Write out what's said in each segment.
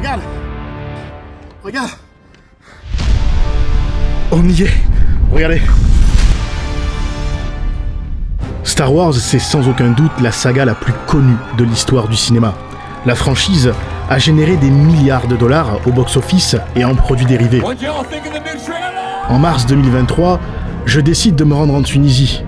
Regarde. Regarde. On y est. Regardez. Star Wars, c'est sans aucun doute la saga la plus connue de l'histoire du cinéma. La franchise a généré des milliards de dollars au box-office et en produits dérivés. En mars 2023, je décide de me rendre en Tunisie.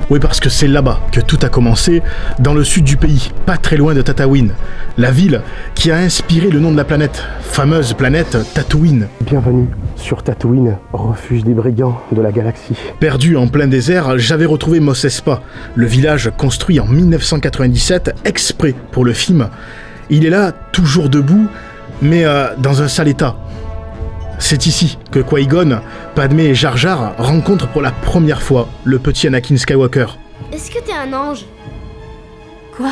Oui, parce que c'est là-bas que tout a commencé, dans le sud du pays, pas très loin de Tataouine, la ville qui a inspiré le nom de la planète, fameuse planète Tatooine. Bienvenue sur Tatooine, refuge des brigands de la galaxie. Perdu en plein désert, j'avais retrouvé Mos Espa, le village construit en 1997 exprès pour le film. Il est là, toujours debout, mais dans un sale état. C'est ici que Qui-Gon, Padmé et Jar Jar rencontrent pour la première fois le petit Anakin Skywalker. Est-ce que t'es un ange? Quoi?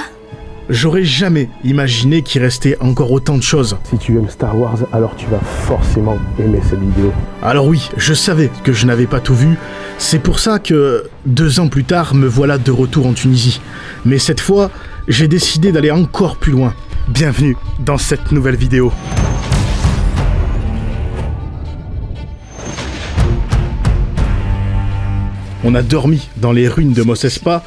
J'aurais jamais imaginé qu'il restait encore autant de choses. Si tu aimes Star Wars, alors tu vas forcément aimer cette vidéo. Alors oui, je savais que je n'avais pas tout vu. C'est pour ça que 2 ans plus tard, me voilà de retour en Tunisie. Mais cette fois, j'ai décidé d'aller encore plus loin. Bienvenue dans cette nouvelle vidéo. On a dormi dans les ruines de Mos Espa,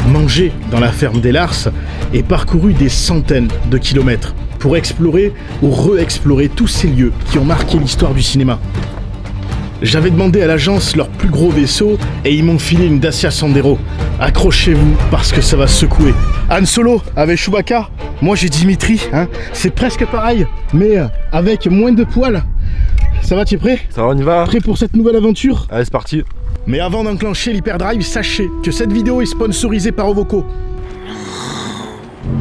mangé dans la ferme des Lars et parcouru des centaines de kilomètres pour explorer ou re-explorer tous ces lieux qui ont marqué l'histoire du cinéma. J'avais demandé à l'agence leur plus gros vaisseau et ils m'ont filé une Dacia Sandero. Accrochez-vous parce que ça va secouer. Han Solo avec Chewbacca, moi j'ai Dimitri, hein. C'est presque pareil, mais avec moins de poils. Ça va, tu es prêt? Ça va, on y va? Prêt pour cette nouvelle aventure? Allez, c'est parti. Mais avant d'enclencher l'hyperdrive, sachez que cette vidéo est sponsorisée par Ovoco.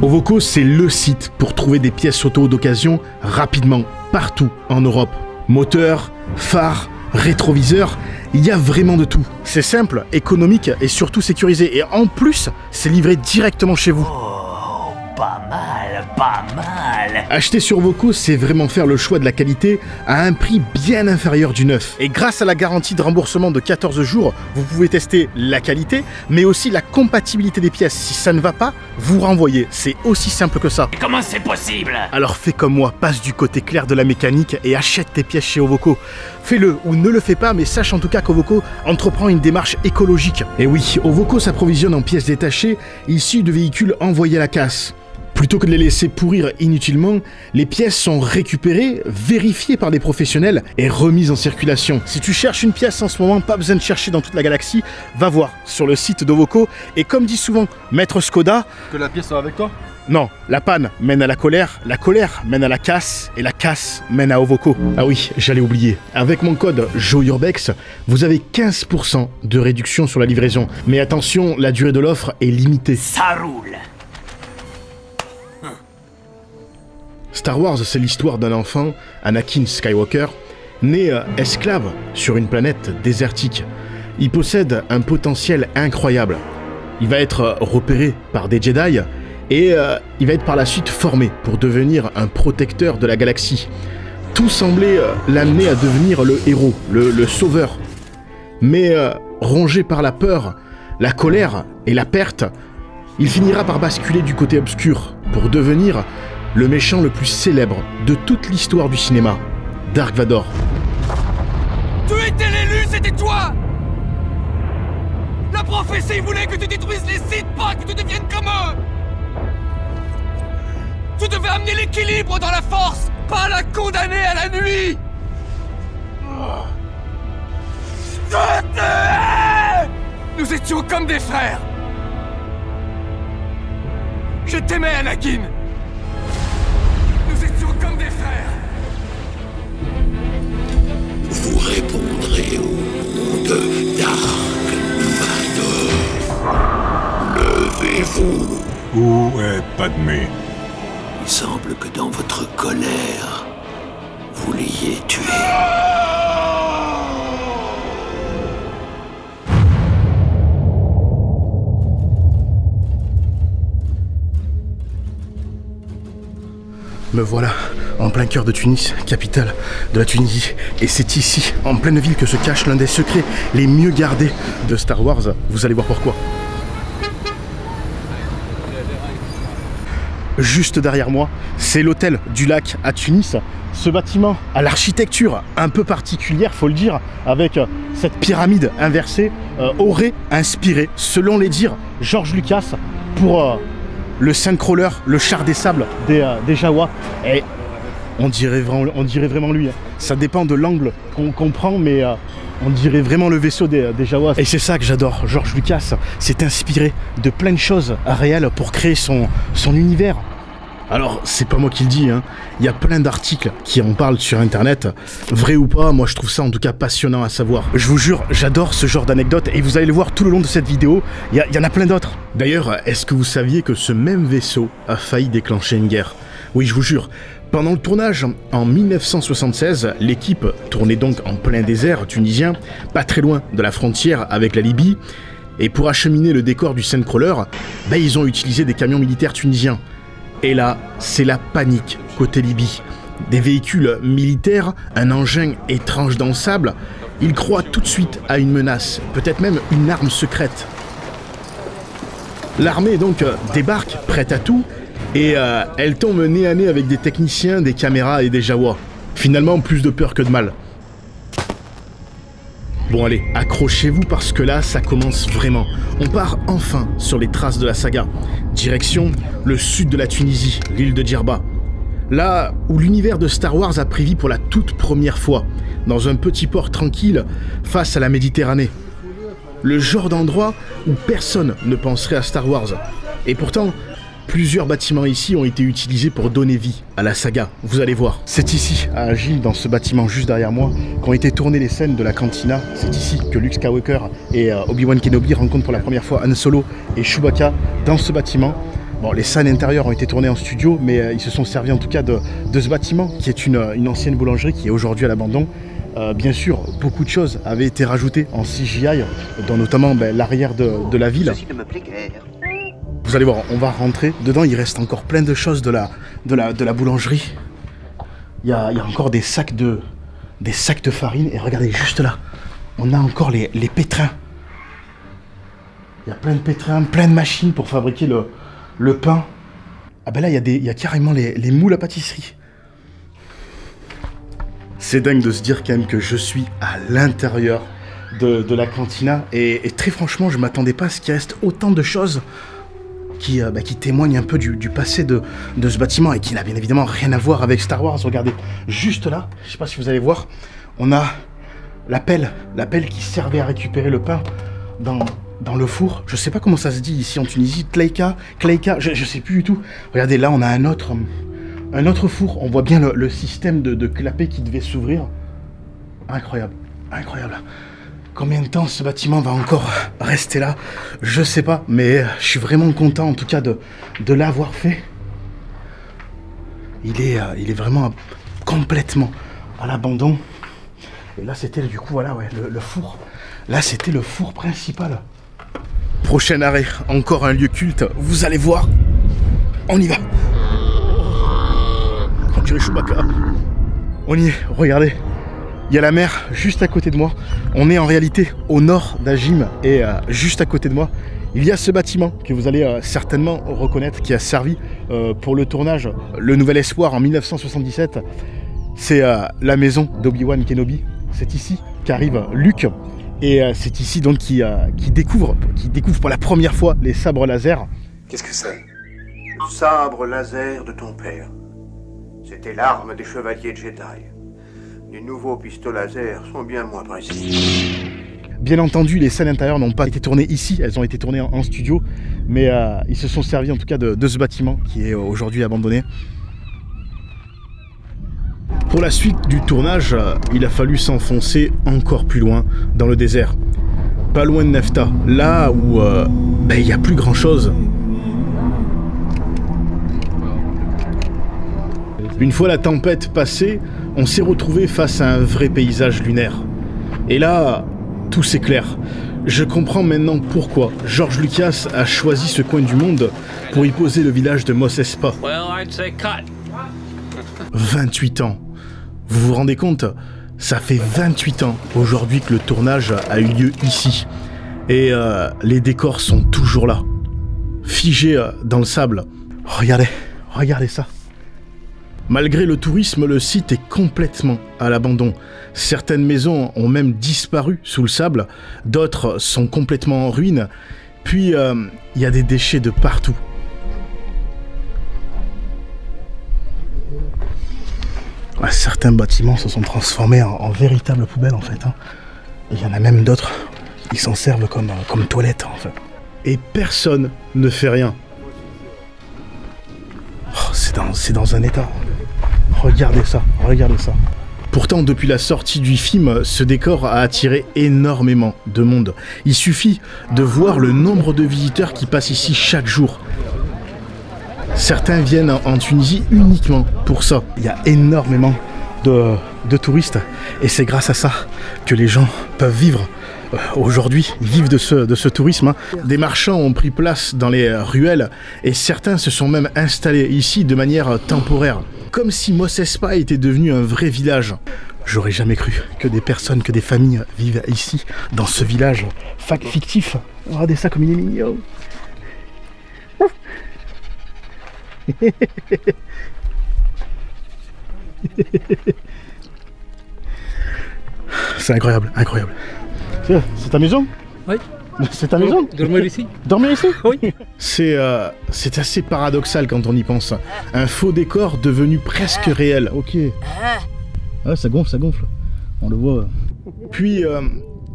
Ovoco, c'est le site pour trouver des pièces auto d'occasion rapidement, partout en Europe. Moteur, phare, rétroviseur, il y a vraiment de tout. C'est simple, économique et surtout sécurisé. Et en plus, c'est livré directement chez vous. Oh, pas mal, pas mal. Acheter sur Ovoco, c'est vraiment faire le choix de la qualité à un prix bien inférieur du neuf. Et grâce à la garantie de remboursement de 14 jours, vous pouvez tester la qualité, mais aussi la compatibilité des pièces. Si ça ne va pas, vous renvoyez. C'est aussi simple que ça. Et comment c'est possible? Alors fais comme moi, passe du côté clair de la mécanique et achète tes pièces chez Ovoco. Fais-le ou ne le fais pas, mais sache en tout cas qu'Ovoco entreprend une démarche écologique. Et oui, Ovoco s'approvisionne en pièces détachées issues de véhicules envoyés à la casse. Plutôt que de les laisser pourrir inutilement, les pièces sont récupérées, vérifiées par des professionnels et remises en circulation. Si tu cherches une pièce en ce moment, pas besoin de chercher dans toute la galaxie, va voir sur le site d'Ovoco. Et comme dit souvent Maître Skoda... Que la pièce soit avec toi? Non, la panne mène à la colère mène à la casse, et la casse mène à Ovoco. Ah oui, j'allais oublier. Avec mon code JOURBEX, vous avez 15% de réduction sur la livraison. Mais attention, la durée de l'offre est limitée. Ça roule. Star Wars, c'est l'histoire d'un enfant, Anakin Skywalker, né esclave sur une planète désertique. Il possède un potentiel incroyable. Il va être repéré par des Jedi et il va être par la suite formé pour devenir un protecteur de la galaxie. Tout semblait l'amener à devenir le héros, le sauveur. Mais rongé par la peur, la colère et la perte, il finira par basculer du côté obscur pour devenir le méchant le plus célèbre de toute l'histoire du cinéma, Dark Vador. Tu étais l'élu, c'était toi! La prophétie voulait que tu détruises les Sith, pas que tu deviennes comme eux! Tu devais amener l'équilibre dans la force, pas la condamner à la nuit! Je te hais! Nous étions comme des frères! Je t'aimais, Anakin! Nous étions comme des frères. Vous répondrez au nom de Dark Vador. Levez-vous. Où est Padmé? Il semble que dans votre colère, vous l'ayez tué. Me voilà, en plein cœur de Tunis, capitale de la Tunisie. Et c'est ici, en pleine ville, que se cache l'un des secrets les mieux gardés de Star Wars. Vous allez voir pourquoi. juste derrière moi, c'est l'hôtel du lac à Tunis. Ce bâtiment à l'architecture un peu particulière, faut le dire, avec cette pyramide inversée, aurait inspiré, selon les dires, George Lucas pour le Sandcrawler, le char des sables des Jawa. Et on dirait vraiment lui. Hein. Ça dépend de l'angle qu'on prend, mais on dirait vraiment le vaisseau des Jawa. Et c'est ça que j'adore. George Lucas s'est inspiré de plein de choses réelles pour créer son univers. Alors, c'est pas moi qui le dis, hein. Il y a plein d'articles qui en parlent sur internet. Vrai ou pas, moi je trouve ça en tout cas passionnant à savoir. Je vous jure, j'adore ce genre d'anecdotes et vous allez le voir tout le long de cette vidéo, il y en a plein d'autres. D'ailleurs, est-ce que vous saviez que ce même vaisseau a failli déclencher une guerre? Oui, je vous jure. Pendant le tournage, en 1976, l'équipe tournait donc en plein désert tunisien, pas très loin de la frontière avec la Libye. Et pour acheminer le décor du Sandcrawler, ils ont utilisé des camions militaires tunisiens. Et là, c'est la panique côté Libye. Des véhicules militaires, un engin étrange dans le sable, ils croient tout de suite à une menace, peut-être même une arme secrète. L'armée donc débarque, prête à tout, et elle tombe nez à nez avec des techniciens, des caméras et des Jawa. Finalement, plus de peur que de mal. Bon allez, accrochez-vous parce que là, ça commence vraiment. On part enfin sur les traces de la saga. Direction le sud de la Tunisie, l'île de Djerba. Là où l'univers de Star Wars a pris vie pour la toute première fois, dans un petit port tranquille face à la Méditerranée. Le genre d'endroit où personne ne penserait à Star Wars. Et pourtant, plusieurs bâtiments ici ont été utilisés pour donner vie à la saga, vous allez voir. C'est ici, à Agile, dans ce bâtiment juste derrière moi, qu'ont été tournées les scènes de la cantina. C'est ici que Luke Skywalker et Obi-Wan Kenobi rencontrent pour la première fois Han Solo et Chewbacca dans ce bâtiment. Bon, les scènes intérieures ont été tournées en studio, mais ils se sont servis en tout cas de ce bâtiment, qui est une ancienne boulangerie qui est aujourd'hui à l'abandon. Bien sûr, beaucoup de choses avaient été rajoutées en CGI, dont notamment l'arrière de la ville. Ceci ne me plaît guère. Vous allez voir, on va rentrer. Dedans, il reste encore plein de choses de la boulangerie. Il y a encore des sacs de farine. Et regardez, juste là, on a encore les pétrins. Il y a plein de pétrins, plein de machines pour fabriquer le pain. Ah ben là, il y a carrément les moules à pâtisserie. C'est dingue de se dire quand même que je suis à l'intérieur de la cantina. Et très franchement, je ne m'attendais pas à ce qu'il reste autant de choses qui témoigne un peu du passé de ce bâtiment et qui n'a bien évidemment rien à voir avec Star Wars. Regardez, juste là, je sais pas si vous allez voir, on a la pelle qui servait à récupérer le pain dans le four. Je sais pas comment ça se dit ici en Tunisie, Kleika, je sais plus du tout. Regardez, là on a un autre four, on voit bien le système de clapet qui devait s'ouvrir. Incroyable, incroyable. Combien de temps ce bâtiment va encore rester là? Je sais pas, mais je suis vraiment content en tout cas de l'avoir fait. Il est vraiment complètement à l'abandon. Et là c'était du coup, voilà, ouais, le four. Là c'était le four principal. Prochain arrêt, encore un lieu culte. Vous allez voir. On y va. On dirait Chewbacca. On y est, regardez. Il y a la mer juste à côté de moi. On est en réalité au nord d'Agim et juste à côté de moi, il y a ce bâtiment que vous allez certainement reconnaître qui a servi pour le tournage Le Nouvel Espoir en 1977. C'est la maison d'Obi-Wan Kenobi. C'est ici qu'arrive Luke et c'est ici donc qui découvre pour la première fois les sabres laser. Qu'est-ce que c'est? Le sabre laser de ton père. C'était l'arme des chevaliers Jedi. Les nouveaux pistolets laser sont bien moins précis. Bien entendu, les scènes intérieures n'ont pas été tournées ici, elles ont été tournées en studio, mais ils se sont servis en tout cas de ce bâtiment qui est aujourd'hui abandonné. Pour la suite du tournage, il a fallu s'enfoncer encore plus loin dans le désert. Pas loin de Nefta, là où il n'y a plus grand chose. Une fois la tempête passée, on s'est retrouvé face à un vrai paysage lunaire. Et là, tout s'éclaire. Je comprends maintenant pourquoi George Lucas a choisi ce coin du monde pour y poser le village de Mos Espa. 28 ans. Vous vous rendez compte? Ça fait 28 ans aujourd'hui que le tournage a eu lieu ici. Et les décors sont toujours là. Figés dans le sable. Regardez Regardez ça. Malgré le tourisme, le site est complètement à l'abandon. Certaines maisons ont même disparu sous le sable, d'autres sont complètement en ruine, puis il y a des déchets de partout. Ouais, certains bâtiments se sont transformés en véritables poubelles en fait. Hein. Il y en a même d'autres, ils s'en servent comme toilettes en fait. Et personne ne fait rien. Oh, c'est dans un état. Regardez ça, regardez ça. Pourtant, depuis la sortie du film, ce décor a attiré énormément de monde. Il suffit de voir le nombre de visiteurs qui passent ici chaque jour. Certains viennent en Tunisie uniquement pour ça. Il y a énormément de touristes et c'est grâce à ça que les gens peuvent vivre. Aujourd'hui, ils vivent de ce tourisme. Des marchands ont pris place dans les ruelles et certains se sont même installés ici de manière temporaire. Comme si Mos Espa était devenu un vrai village. J'aurais jamais cru que des personnes, que des familles vivent ici, dans ce village fictif. Regardez ça comme il est mignon. C'est incroyable, incroyable. C'est ta maison? Oui. C'est ta maison? Dormir ici? Dormir ici? Oui. C'est assez paradoxal quand on y pense. Un faux décor devenu presque réel. Ok. Ah, ça gonfle, on le voit. Puis,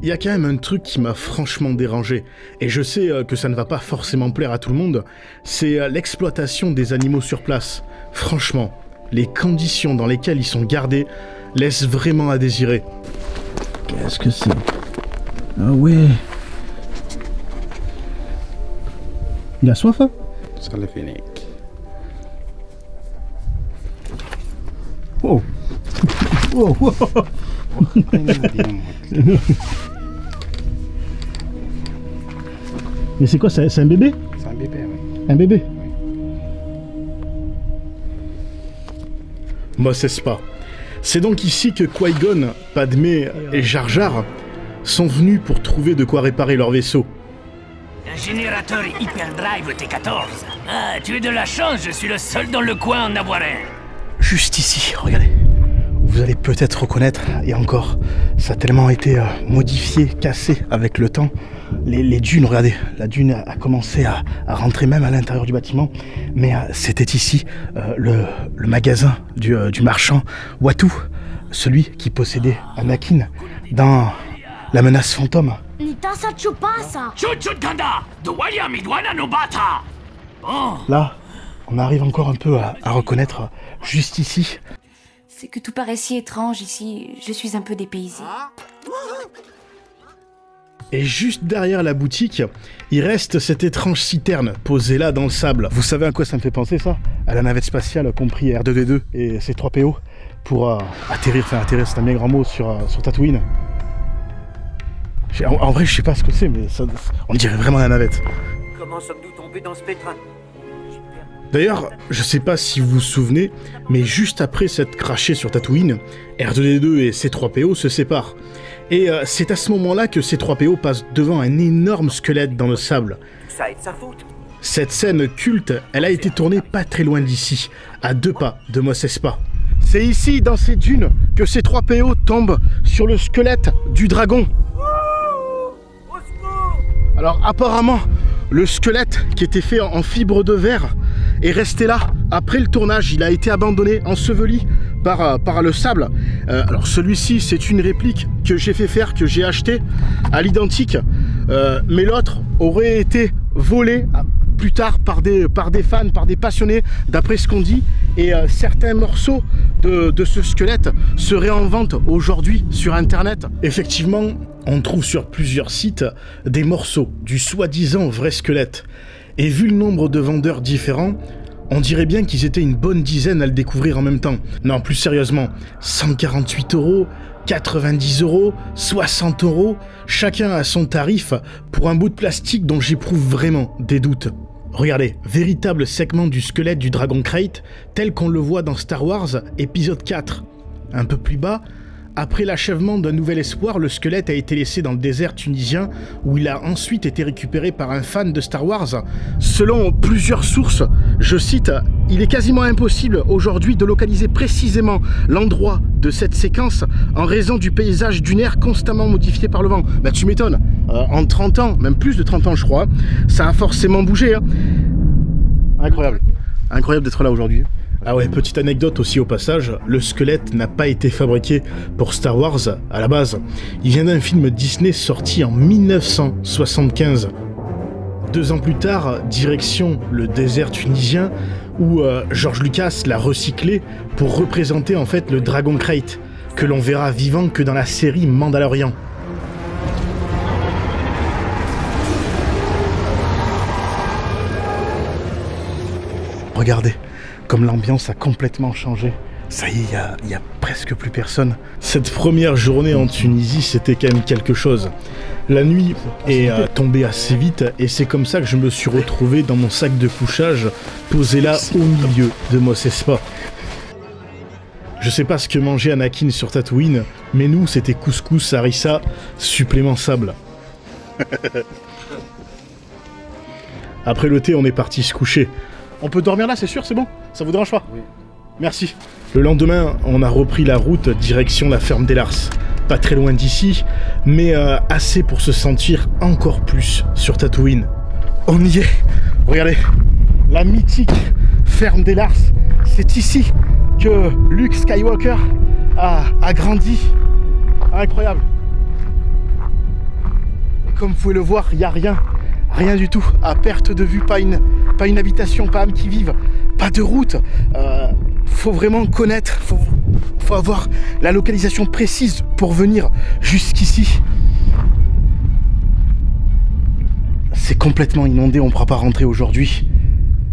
il y a quand même un truc qui m'a franchement dérangé. Et je sais que ça ne va pas forcément plaire à tout le monde. C'est l'exploitation des animaux sur place. Franchement, les conditions dans lesquelles ils sont gardés laissent vraiment à désirer. Qu'est-ce que c'est? Ah ouais. Il a soif, hein? Oh. Oh. Mais c'est quoi, c'est un bébé? C'est un bébé, oui. Un bébé? Oui. Mos Espa. C'est donc ici que Qui-Gon, Padmé et Jar Jar sont venus pour trouver de quoi réparer leur vaisseau. Un générateur hyperdrive T14. Ah, tu es de la chance, je suis le seul dans le coin à en avoir un. Juste ici, regardez. Vous allez peut-être reconnaître, et encore, ça a tellement été modifié, cassé avec le temps. Les dunes, regardez, la dune a commencé à rentrer même à l'intérieur du bâtiment. Mais c'était ici le magasin du marchand Watu, celui qui possédait Anakin dans La Menace Fantôme. Là, on arrive encore un peu à reconnaître juste ici. C'est que tout paraît si étrange ici, je suis un peu dépaysée. Et juste derrière la boutique, il reste cette étrange citerne posée là dans le sable. Vous savez à quoi ça me fait penser ça? À la navette spatiale compris R2D2 et C3PO pour atterrir, c'est un bien grand mot sur Tatooine. En vrai, je sais pas ce que c'est, mais ça, on dirait vraiment la navette. Comment sommes-nous tombés dans ce pétrin? D'ailleurs, je sais pas si vous vous souvenez, mais juste après s'être craché sur Tatooine, R2D2 et C3PO se séparent. Et c'est à ce moment-là que C3PO passe devant un énorme squelette dans le sable. Ça est de sa faute. Cette scène culte, elle a été tournée pas très loin d'ici, à 2 pas de Mos Espa. C'est ici, dans ces dunes, que C3PO tombe sur le squelette du dragon. Alors apparemment, le squelette qui était fait en fibre de verre est resté là. Après le tournage, il a été abandonné, enseveli par le sable. Alors celui-ci, c'est une réplique que j'ai fait faire, que j'ai acheté à l'identique. Mais l'autre aurait été volé plus tard par des fans, par des passionnés, d'après ce qu'on dit. Et certains morceaux de ce squelette seraient en vente aujourd'hui sur Internet. Effectivement, on trouve sur plusieurs sites des morceaux du soi-disant vrai squelette. Et vu le nombre de vendeurs différents, on dirait bien qu'ils étaient une bonne dizaine à le découvrir en même temps. Non, plus sérieusement, 148 €, 90 €, 60 €, chacun a son tarif pour un bout de plastique dont j'éprouve vraiment des doutes. Regardez, véritable segment du squelette du Dragon Crate, tel qu'on le voit dans Star Wars épisode 4. Un peu plus bas, après l'achèvement d'un nouvel espoir, le squelette a été laissé dans le désert tunisien où il a ensuite été récupéré par un fan de Star Wars. Selon plusieurs sources, Je cite, « Il est quasiment impossible aujourd'hui de localiser précisément l'endroit de cette séquence en raison du paysage dunaire constamment modifié par le vent. » Bah tu m'étonnes, en 30 ans, même plus de 30 ans je crois, ça a forcément bougé. Hein. Incroyable, incroyable d'être là aujourd'hui. Ah ouais, petite anecdote aussi au passage, le squelette n'a pas été fabriqué pour Star Wars à la base. Il vient d'un film Disney sorti en 1975. 2 ans plus tard, direction le désert tunisien où George Lucas l'a recyclé pour représenter en fait le Dragon Crate, que l'on verra vivant que dans la série Mandalorian. Regardez, comme l'ambiance a complètement changé. Ça y est, il y a presque plus personne. Cette première journée en Tunisie, c'était quand même quelque chose. La nuit est tombée assez vite et c'est comme ça que je me suis retrouvé dans mon sac de couchage, posé là au milieu de Mos Espa. Je sais pas ce que mangeait Anakin sur Tatooine, mais nous, c'était couscous, harissa, supplément sable. Après le thé, on est parti se coucher. On peut dormir là, c'est sûr, c'est bon? Ça vous dérange pas? Oui. Merci. Le lendemain, on a repris la route direction la ferme des Lars. Pas très loin d'ici, mais assez pour se sentir encore plus sur Tatooine. On y est. Regardez, la mythique ferme des Lars. C'est ici que Luke Skywalker a grandi. Incroyable. Et comme vous pouvez le voir, il n'y a rien. Rien du tout. À perte de vue, pas une habitation, pas âme qui vive. Pas de route. Faut vraiment connaître, faut avoir la localisation précise pour venir jusqu'ici. C'est complètement inondé, on ne pourra pas rentrer aujourd'hui.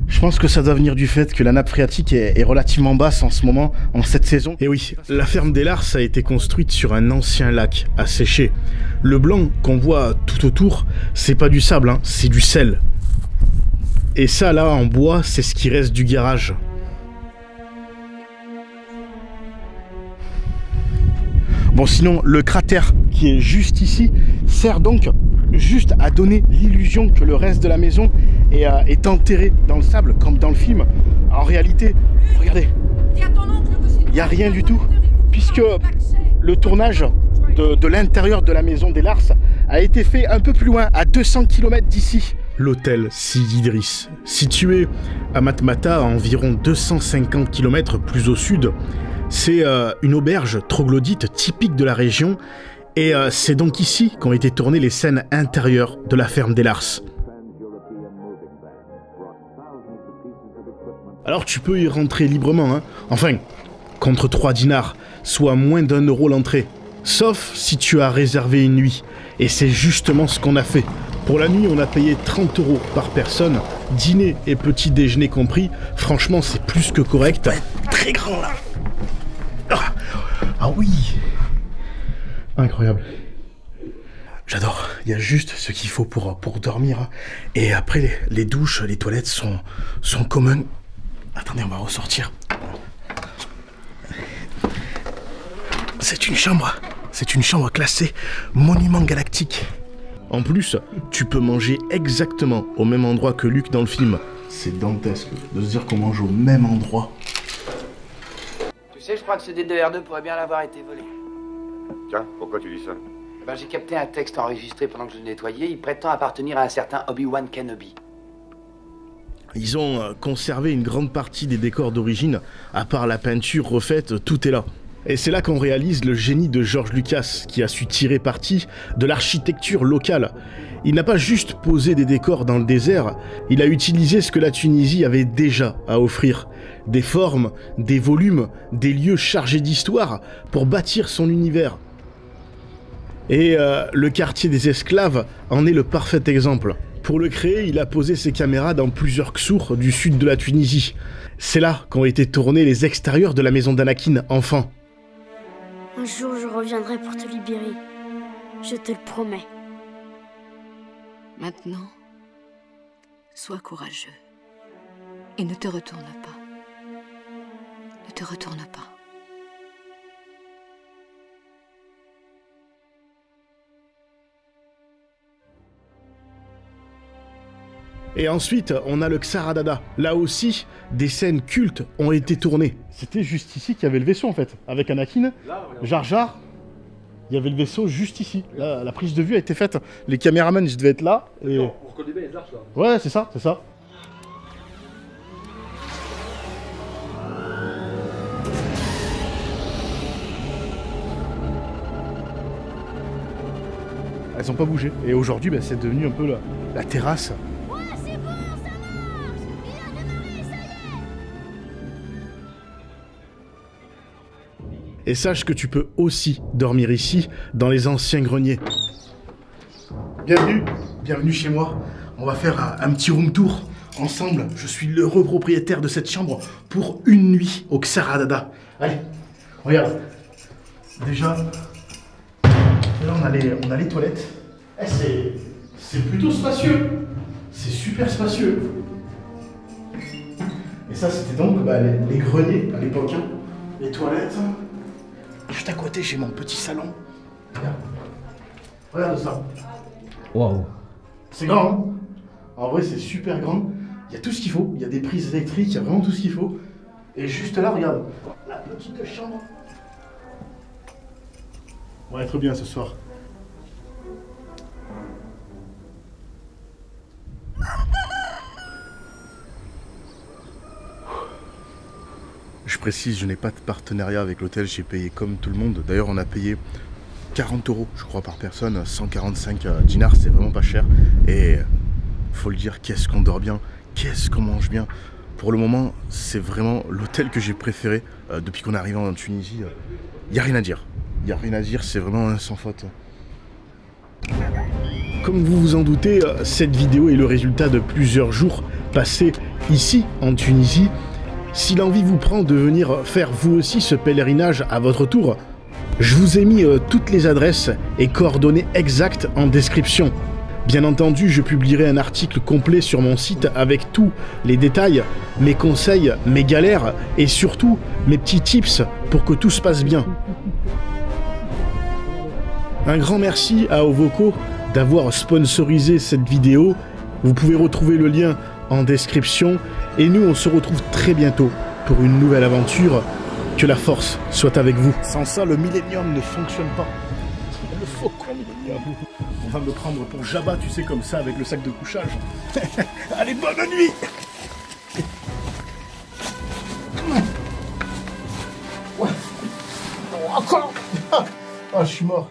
Je pense que ça doit venir du fait que la nappe phréatique est relativement basse en ce moment, en cette saison. Et oui, la ferme des Lars a été construite sur un ancien lac asséché. Le blanc qu'on voit tout autour, c'est pas du sable, hein, c'est du sel. Et ça là, en bois, c'est ce qui reste du garage. Bon, sinon, le cratère qui est juste ici sert donc juste à donner l'illusion que le reste de la maison est enterré dans le sable, comme dans le film. En réalité, regardez, il n'y a rien du tout, puisque le tournage de l'intérieur de la maison des Lars a été fait un peu plus loin, à 200 km d'ici. L'hôtel Sidi Idriss, situé à Matmata, à environ 250 km plus au sud. C'est une auberge troglodyte typique de la région et c'est donc ici qu'ont été tournées les scènes intérieures de la ferme des Lars. Alors tu peux y rentrer librement, hein. Enfin, contre 3 dinars, soit moins d'1 euro l'entrée. Sauf si tu as réservé une nuit. Et c'est justement ce qu'on a fait. Pour la nuit, on a payé 30 € par personne, dîner et petit déjeuner compris. Franchement, c'est plus que correct. Ouais, très grand là. Ah oui. Incroyable. J'adore. Il y a juste ce qu'il faut pour dormir. Et après, les douches, les toilettes sont communes. Attendez, on va ressortir. C'est une chambre classée monument galactique. En plus, tu peux manger exactement au même endroit que Luke dans le film. C'est dantesque de se dire qu'on mange au même endroit. Tu sais, je crois que ce DDR2 pourrait bien l'avoir été volé. Tiens, pourquoi tu dis ça? Ben, j'ai capté un texte enregistré pendant que je le nettoyais. Il prétend appartenir à un certain Obi-Wan Kenobi. Ils ont conservé une grande partie des décors d'origine, à part la peinture refaite, tout est là. Et c'est là qu'on réalise le génie de George Lucas, qui a su tirer parti de l'architecture locale. Il n'a pas juste posé des décors dans le désert, il a utilisé ce que la Tunisie avait déjà à offrir. Des formes, des volumes, des lieux chargés d'histoire pour bâtir son univers. Et le quartier des esclaves en est le parfait exemple. Pour le créer, il a posé ses caméras dans plusieurs ksours du sud de la Tunisie. C'est là qu'ont été tournés les extérieurs de la maison d'Anakin, enfant. Un jour, je reviendrai pour te libérer. Je te le promets. Maintenant, sois courageux. Et ne te retourne pas. Ne te retourne pas. Et ensuite, on a le Xaradada. Là aussi, des scènes cultes ont été tournées. C'était juste ici qu'il y avait le vaisseau en fait, avec Anakin, Jar Jar. Il y avait le vaisseau juste ici. Là, la prise de vue a été faite. Les caméramans, ils devaient être là. Et... Pour coller bien les arches là. Ouais, c'est ça, c'est ça. Elles ont pas bougé. Et aujourd'hui, bah, c'est devenu un peu la terrasse. Ouais, c'est bon, ça marche. Il a démarré, ça y est. Et sache que tu peux aussi dormir ici, dans les anciens greniers. Bienvenue, bienvenue chez moi. On va faire un petit room tour ensemble. Je suis l'heureux propriétaire de cette chambre pour une nuit au Xaradada. Allez, regarde. Déjà, là on a les toilettes. Eh, c'est plutôt spacieux. C'est super spacieux. Et ça, c'était donc bah, les greniers à l'époque. Hein. Les toilettes. Juste à côté, j'ai mon petit salon. Regarde. Regarde ça. Waouh. C'est grand, hein. En vrai, c'est super grand. Il y a tout ce qu'il faut. Il y a des prises électriques, il y a vraiment tout ce qu'il faut. Et juste là, regarde. La petite chambre. On va être bien ce soir. Je précise, je n'ai pas de partenariat avec l'hôtel, j'ai payé comme tout le monde. D'ailleurs, on a payé 40 €, je crois, par personne, 145 dinars, c'est vraiment pas cher. Et faut le dire, qu'est-ce qu'on dort bien, qu'est-ce qu'on mange bien. Pour le moment, c'est vraiment l'hôtel que j'ai préféré depuis qu'on est arrivé en Tunisie. Il n'y a rien à dire. Il n'y a rien à dire, c'est vraiment sans faute. Comme vous vous en doutez, cette vidéo est le résultat de plusieurs jours passés ici, en Tunisie. Si l'envie vous prend de venir faire vous aussi ce pèlerinage à votre tour, je vous ai mis toutes les adresses et coordonnées exactes en description. Bien entendu, je publierai un article complet sur mon site avec tous les détails, mes conseils, mes galères et surtout mes petits tips pour que tout se passe bien. Un grand merci à Ovoko d'avoir sponsorisé cette vidéo. Vous pouvez retrouver le lien en description. Et nous, on se retrouve très bientôt pour une nouvelle aventure. Que la force soit avec vous. Sans ça, le Millennium ne fonctionne pas. Le faucon Millennium. On va me prendre pour Jabba, tu sais, comme ça, avec le sac de couchage. Allez, bonne nuit. Ouais. Encore. Oh, je suis mort.